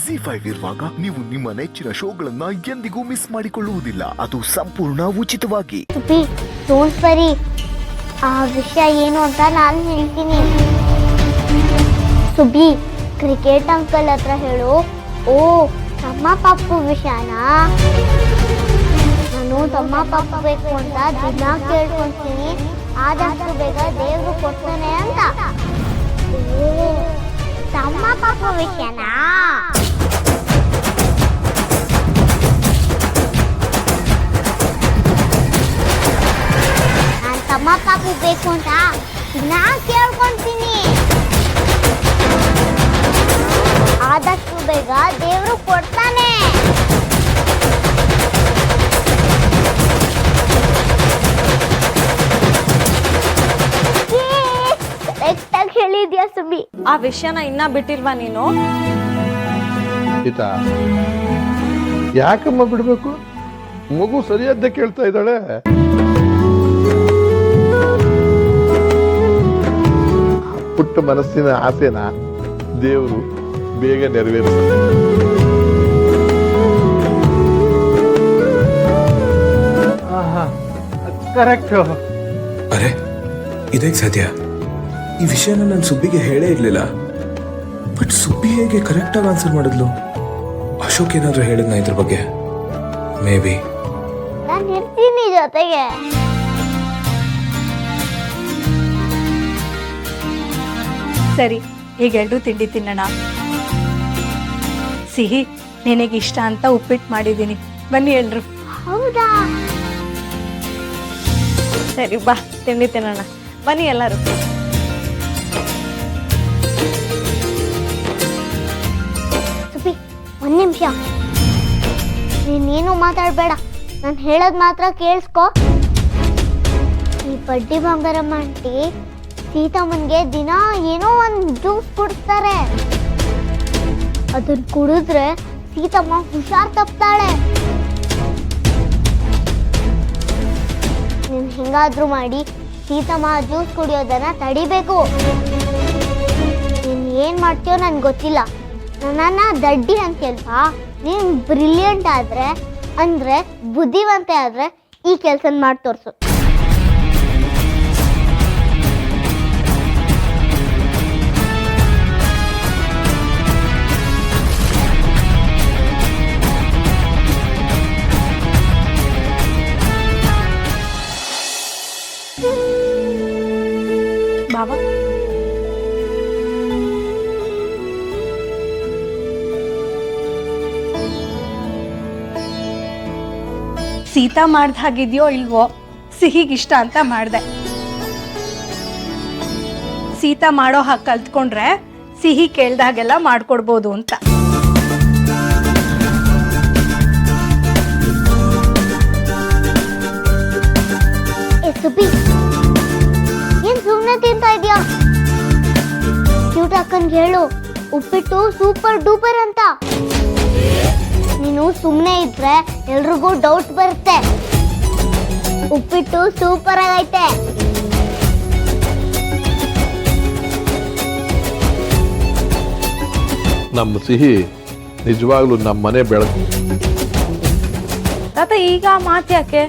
ಜಿ5 ಇರುವಾಗ ನೀವು ನಿಮ್ಮ ನೆಚ್ಚಿನ ಶೋಗಳನ್ನ ಎಂದಿಗೂ ಮಿಸ್ ಮಾಡಿಕೊಳ್ಳುವುದಿಲ್ಲ. ಅದು ಸಂಪೂರ್ಣ ಉಚಿತವಾಗಿ. ಡೋಂಟ್ ವರಿ, ಆ ವಿಷಯ ಏನು ಅಂತ ನಾನು ಹೇಳ್ತೀನಿ. ಸುಬಿ, ಕ್ರಿಕೆಟ್ ಅಂಕಲ್ ಹತ್ರ ಹೇಳು. ಓ, ತಮ್ಮ ಪಪ್ಪು ವಿಷಯನಾ? ನಾನು ತಮ್ಮ ಪಪ್ಪು ಬೇಕು ಅಂತ ದಿನ ಕೇಳ್ಕೊಂತೀನಿ. ಆದಷ್ಟು ಬೇಗ ದೇವ್ರು ಕೊಡ್ತಾನೆ ಅಂತ. ಓ, ತಮ್ಮ ಪಪ್ಪು ವಿಷಯನಾ? ನಾನು ತಮ್ಮ ಪಾಪು ಬೇಕು ಅಂತ ದಿನ ಕೇಳ್ಕೊಂತೀನಿ. ಆದಷ್ಟು ಬೇಗ ದೇವ್ರು ಕೊಡ್ತಾನೆ. ಕರೆಕ್ಟಾಗಿ ಹೇಳಿದ್ಯಾ ಸುಬಿ. ಆ ವಿಷಯನ ಇನ್ನ ಬಿಟ್ಟಿಲ್ವಾ ನೀನು? ಯಾಕಮ್ಮ ಬಿಡ್ಬೇಕು? ಮಗು ಸರಿಯಾದ ಕೇಳ್ತಾ ಇದ್ದಾಳೆ. ಪುಟ್ಟ ಮನಸ್ಸಿನ ಆಸೆನ ದೇವರು ಬೇಗ ನೆರವೇರಿಸ್ತಾರೆ. ಕರೆಕ್ಟ್. ಅರೆ, ಇದಕ್ಕೆ ಸಾಧ್ಯ? ಈ ವಿಷಯನ ನಾನು ಸುಬ್ಬಿಗೆ ಹೇಳೇ ಇರ್ಲಿಲ್ಲ. ಬಟ್ ಸುಬ್ಬಿ ಹೇಗೆ ಕರೆಕ್ಟಾಗಿ ಆನ್ಸರ್ ಮಾಡಿದ್ಲು? ಅಶೋಕ್ ಏನಾದ್ರು ಹೇಳಿದ್ನ ಇದ್ರ ಬಗ್ಗೆ? May be. ನಾನು ಇರ್ತೀನಿ ಜೊತೆಗೆ. ಸರಿ, ಈಗ ಎರಡು ತಿಂಡಿ ತಿನ್ನೋಣ. ಸಿಹಿ, ನಿನಗೆ ಇಷ್ಟ ಅಂತ ಉಪ್ಪಿಟ್ಟು ಮಾಡಿದ್ದೀನಿ, ಬನ್ನಿ ಎಲ್ರು. ಹೌದಾ? ಸರಿ ಬಾ, ತಿಂಡಿ ತಿನ್ನೋಣ, ಬನ್ನಿ ಎಲ್ಲರೂ. ಸುಬಿ, ಒಂದ್ ನಿಮಿಷ, ನೀನೇನು ಮಾತಾಡ್ಬೇಡ. ನಾನು ಹೇಳೋದ್ ಮಾತ್ರ ಕೇಳಿಸ್ಕೊ. ಈ ಬಡ್ಡಿ ಬಂಗಾರಮ್ಮ ಆಂಟಿ ಸೀತಮ್ಮನ್ಗೆ ದಿನ ಏನೋ ಒಂದು ಜ್ಯೂಸ್ ಕುಡಿಸ್ತಾರೆ. ಅದನ್ನ ಕುಡಿದ್ರೆ ಸೀತಮ್ಮ ಹುಷಾರ್ ತಪ್ತಾಳೆ. ನೀನ್ ಹೆಂಗಾದ್ರೂ ಮಾಡಿ ಸೀತಮ್ಮ ಜ್ಯೂಸ್ ಕುಡಿಯೋದನ್ನ ತಡಿಬೇಕು. ನೀನ್ ಏನ್ ಮಾಡ್ತೀಯೋ ನನ್ಗೆ ಗೊತ್ತಿಲ್ಲ. ನನ್ನನ್ನ ದಡ್ಡಿ ಅಂತಲ್ವಾ? ನೀನ್ ಬ್ರಿಲಿಯಂಟ್ ಆದ್ರೆ ಅಂದ್ರೆ ಬುದ್ಧಿವಂತೆ ಆದ್ರೆ ಈ ಕೆಲ್ಸ ಮಾಡಿ ತೋರ್ಸು. ಬಾಬಾ, ಸೀತಾ ಮಾಡ್ದ ಹಾಗಿದ್ಯೋ ಇಲ್ವೋ, ಸಿಹಿಗಿಷ್ಟ ಅಂತ ಮಾಡ್ದೆ. ಸೀತಾ ಮಾಡೋ ಹಾಗೆ ಕಲ್ತ್ಕೊಂಡ್ರೆ ಸಿಹಿ ಕೇಳ್ದಾಗೆಲ್ಲ ಮಾಡ್ಕೊಡ್ಬೋದು ಅಂತ. ಏನ್ ಸುಮ್ನೆ ತಿಂತಾ ಇದ್ಯಾ? ಕ್ಯೂಟ್ ಅಕ್ಕನ್ಗೆ ಹೇಳು, ಉಪ್ಪಿಟ್ಟು ಸೂಪರ್ ಡೂಪರ್ ಅಂತ. ನೀನು ಸುಮ್ನೆ ಇದ್ರೆ ಎಲ್ರಿಗೂ ಡೌಟ್ ಬರುತ್ತೆ. ಉಪ್ಪಿಟ್ಟು ಸೂಪರ್ ಆಗೈತೆ. ನಮ್ಮ ಸಿಹಿ ನಿಜವಾಗ್ಲೂ ನಮ್ಮ ಮನೆ ಬೆಳಕು. ತಾತ, ಈಗ ಮಾತು ಯಾಕೆ?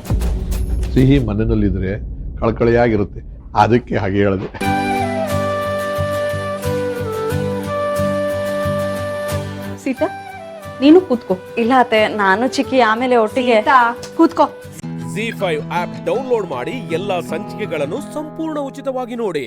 ಸಿಹಿ ಮನೆಯಲ್ಲಿದ್ರೆ ಕಳಕಳಿಯಾಗಿರುತ್ತೆ, ಅದಕ್ಕೆ ಹಾಗೆ ಹೇಳಿದೆ. ಸೀತಾ, ನೀನು ಕೂತ್ಕೋ. ಇಲ್ಲ ಅತ್ತೆ, ನಾನು ಚಿಕ್ಕಿ ಆಮೇಲೆ ಒಟ್ಟಿಗೆ. ಕೂತ್ಕೋ. ಜಿ5 ಆಪ್ ಡೌನ್ಲೋಡ್ ಮಾಡಿ ಎಲ್ಲಾ ಸಂಚಿಕೆಗಳನ್ನು ಸಂಪೂರ್ಣ ಉಚಿತವಾಗಿ ನೋಡಿ.